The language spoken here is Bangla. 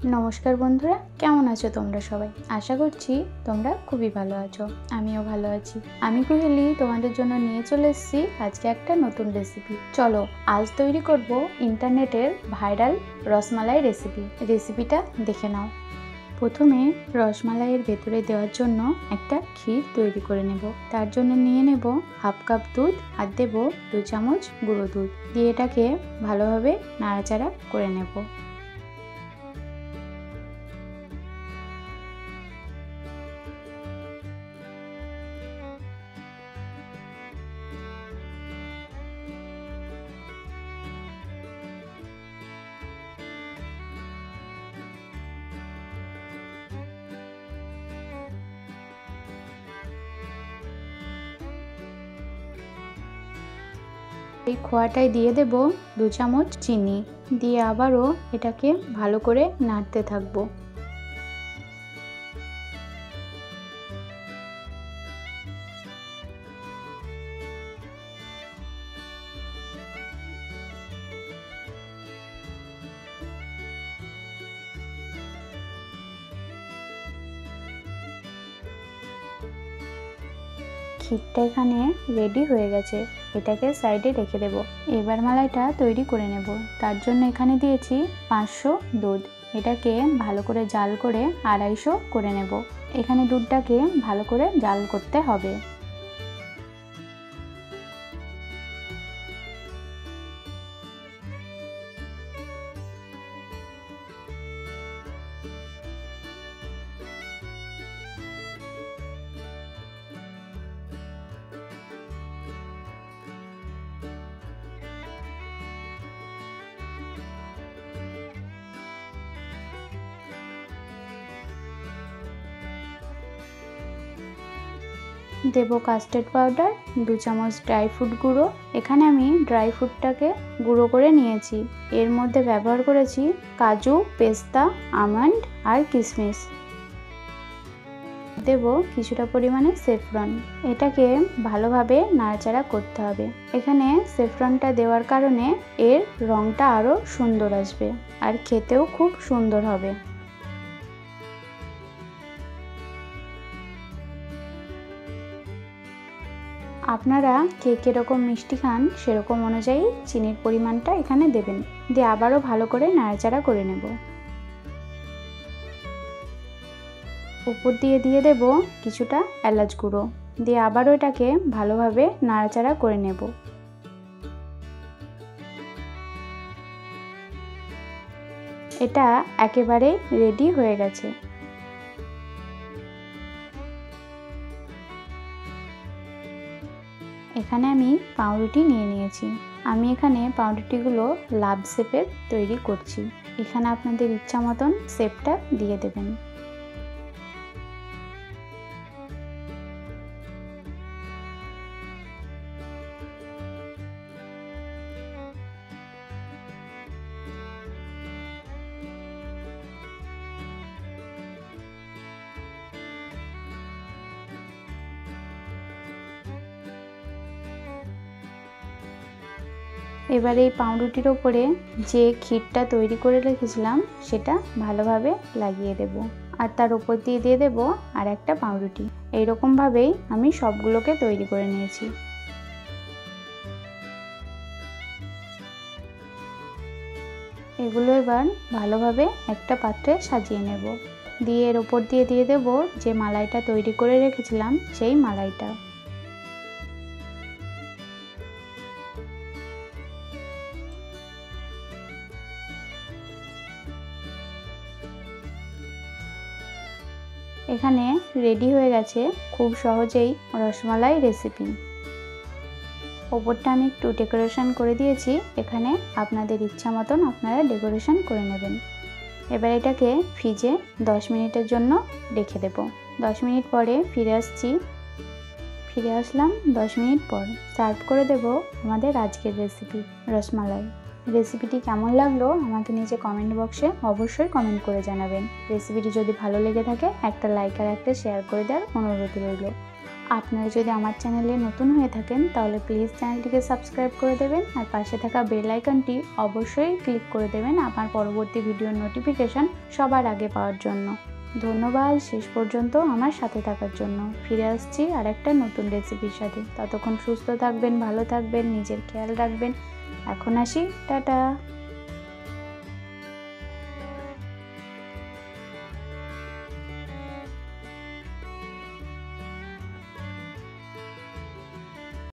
নমস্কার বন্ধুরা, কেমন আছো তোমরা সবাই? আশা করছি তোমরা খুবই ভালো আছো। আমিও ভালো আছি। আমি কুহেলি তোমাদের জন্য নিয়ে চলে এসেছি আজকে একটা নতুন রেসিপি। চলো আজ তৈরি করব ইন্টারনেটের ভাইরাল রসমালাই রেসিপিটা দেখে নাও। প্রথমে রসমালাইয়ের ভেতরে দেওয়ার জন্য একটা ক্ষীর তৈরি করে নেব। তার জন্য নিয়ে নেব হাফ কাপ দুধ আর দেব 2 চামচ গুঁড়ো দুধ দিয়ে এটাকে ভালোভাবে নাড়াচাড়া করে নেব। এই খোয়াটায় দিয়ে দেব 2 চামচ চিনি দিয়ে আবারও এটাকে ভালো করে নাড়তে থাকবো। ক্ষীরটা এখানে রেডি হয়ে গেছে, এটাকে সাইডে রেখে দেব। এবার মালাইটা তৈরি করে নেব। তার জন্য এখানে দিয়েছি 500 দুধ। এটাকে ভালো করে জাল করে 250 করে নেব। এখানে দুধটাকে ভালো করে জাল করতে হবে। দেব কাস্টার্ড পাউডার, 2 চামচ ড্রাই ফ্রুট গুঁড়ো। এখানে আমি ড্রাই ফ্রুটটাকে গুঁড়ো করে নিয়েছি। এর মধ্যে ব্যবহার করেছি কাজু, পেস্তা, আমন্ড আর কিশমিশ। দেব কিছুটা পরিমাণে সেফরন। এটাকে ভালোভাবে নাড়াচাড়া করতে হবে। এখানে সেফরনটা দেওয়ার কারণে এর রঙটা আরও সুন্দর আসবে আর খেতেও খুব সুন্দর হবে। আপনারা কে কীরকম মিষ্টি খান সেরকম অনুযায়ী চিনির পরিমাণটা এখানে দেবেন। দিয়ে আবারও ভালো করে নাড়াচাড়া করে নেব। উপর দিয়ে দেব কিছুটা এলাচ গুঁড়ো দিয়ে আবারও এটাকে ভালোভাবে নাড়াচাড়া করে নেব। এটা একেবারে রেডি হয়ে গেছে। এখানে আমি পাউরুটি নিয়ে নিয়েছি। আমি এখানে পাউরুটিগুলো লাভ শেপের তৈরি করছি। এখানে আপনাদের ইচ্ছা মতন শেপটা দিয়ে দেবেন। এবার এই পাউরুটির ওপরে যে ক্ষীরটা তৈরি করে রেখেছিলাম সেটা ভালোভাবে লাগিয়ে দেব আর তার উপর দিয়ে দেব আর একটা পাউরুটি। এইরকমভাবেই আমি সবগুলোকে তৈরি করে নিয়েছি। এগুলো এবার ভালোভাবে একটা পাত্রে সাজিয়ে নেব। দিয়ে এর ওপর দিয়ে দেব যে মালাইটা তৈরি করে রেখেছিলাম সেই মালাইটা। এখানে রেডি হয়ে গেছে খুব সহজেই রসমালাই রেসিপি। ওপরটা আমি একটু ডেকোরেশন করে দিয়েছি। এখানে আপনাদের ইচ্ছা মতন আপনারা ডেকোরেশন করে নেবেন। এবার এটাকে ফ্রিজে 10 মিনিটের জন্য রেখে দেব। 10 মিনিট পরে ফিরে আসলাম 10 মিনিট পর। সার্ভ করে দেব আমাদের আজকের রেসিপি রসমালাই। রেসিপিটি কেমন লাগলো আমাকে নিচে কমেন্ট বক্সে অবশ্যই কমেন্ট করে জানাবেন। রেসিপিটি যদি ভালো লেগে থাকে একটা লাইক আর একটা শেয়ার করে দেওয়ার অনুরোধ রইল। আপনারা যদি আমার চ্যানেলে নতুন হয়ে থাকেন তাহলে প্লিজ চ্যানেলটিকে সাবস্ক্রাইব করে দেবেন আর পাশে থাকা বেল আইকনটি অবশ্যই ক্লিক করে দেবেন আমার পরবর্তী ভিডিওর নোটিফিকেশন সবার আগে পাওয়ার জন্য। ধন্যবাদ শেষ পর্যন্ত আমার সাথে থাকার জন্য। ফিরে আসছি আর একটা নতুন রেসিপির সাথে। ততক্ষণ সুস্থ থাকবেন, ভালো থাকবেন, নিজের খেয়াল রাখবেন। এখন আসি, টাটা।